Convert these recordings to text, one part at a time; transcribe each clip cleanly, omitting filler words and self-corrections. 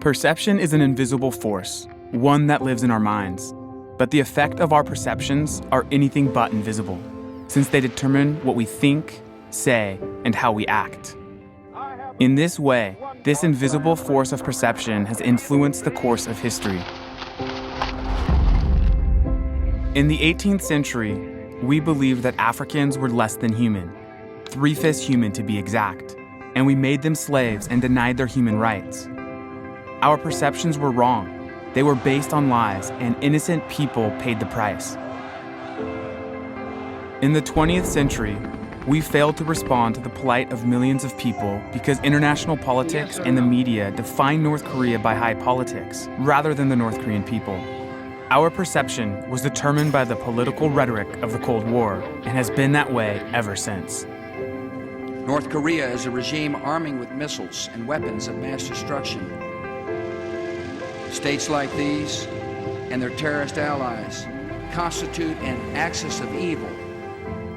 Perception is an invisible force, one that lives in our minds. But the effect of our perceptions are anything but invisible, since they determine what we think, say, and how we act. In this way, this invisible force of perception has influenced the course of history. In the 18th century, we believed that Africans were less than human, 3/5 human to be exact, and we made them slaves and denied their human rights. Our perceptions were wrong. They were based on lies, and innocent people paid the price. In the 20th century, we failed to respond to the plight of millions of people because international politics and the media define North Korea by high politics, rather than the North Korean people. Our perception was determined by the political rhetoric of the Cold War, and has been that way ever since. North Korea is a regime arming with missiles and weapons of mass destruction. States like these and their terrorist allies constitute an axis of evil,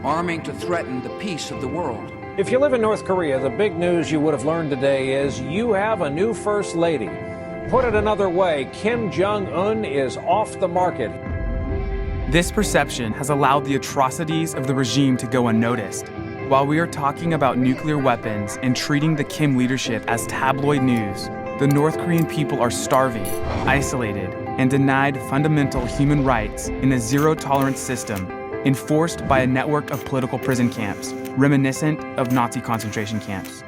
arming to threaten the peace of the world. If you live in North Korea, the big news you would have learned today is you have a new First Lady. Put it another way, Kim Jong-un is off the market. This perception has allowed the atrocities of the regime to go unnoticed. While we are talking about nuclear weapons and treating the Kim leadership as tabloid news, the North Korean people are starving, isolated, and denied fundamental human rights in a zero-tolerance system enforced by a network of political prison camps, reminiscent of Nazi concentration camps.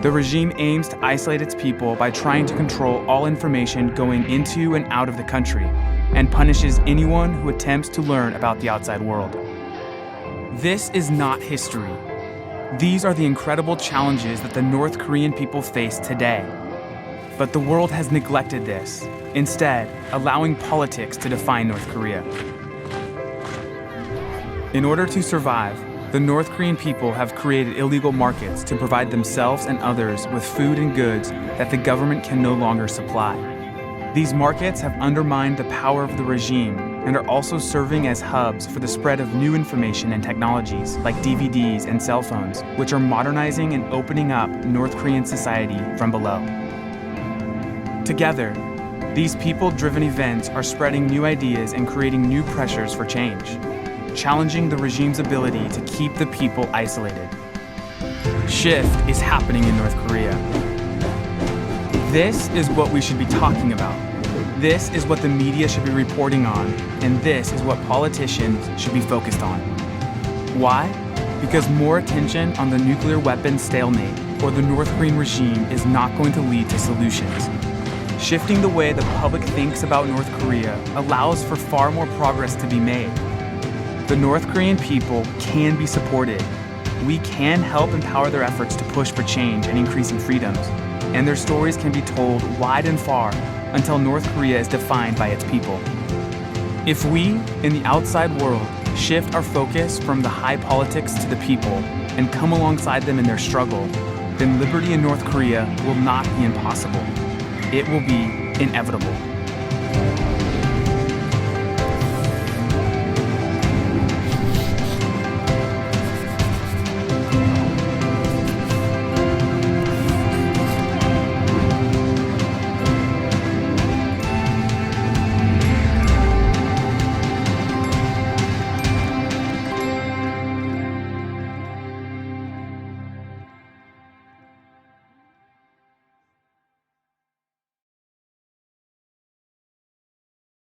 The regime aims to isolate its people by trying to control all information going into and out of the country, and punishes anyone who attempts to learn about the outside world. This is not history. These are the incredible challenges that the North Korean people face today. But the world has neglected this, instead allowing politics to define North Korea. In order to survive, the North Korean people have created illegal markets to provide themselves and others with food and goods that the government can no longer supply. These markets have undermined the power of the regime and are also serving as hubs for the spread of new information and technologies like DVDs and cell phones, which are modernizing and opening up North Korean society from below. Together, these people-driven events are spreading new ideas and creating new pressures for change, challenging the regime's ability to keep the people isolated. Shift is happening in North Korea. This is what we should be talking about. This is what the media should be reporting on, and this is what politicians should be focused on. Why? Because more attention on the nuclear weapons stalemate or the North Korean regime is not going to lead to solutions. Shifting the way the public thinks about North Korea allows for far more progress to be made. The North Korean people can be supported. We can help empower their efforts to push for change and increasing freedoms, and their stories can be told wide and far until North Korea is defined by its people. If we, in the outside world, shift our focus from the high politics to the people and come alongside them in their struggle, then liberty in North Korea will not be impossible. It will be inevitable.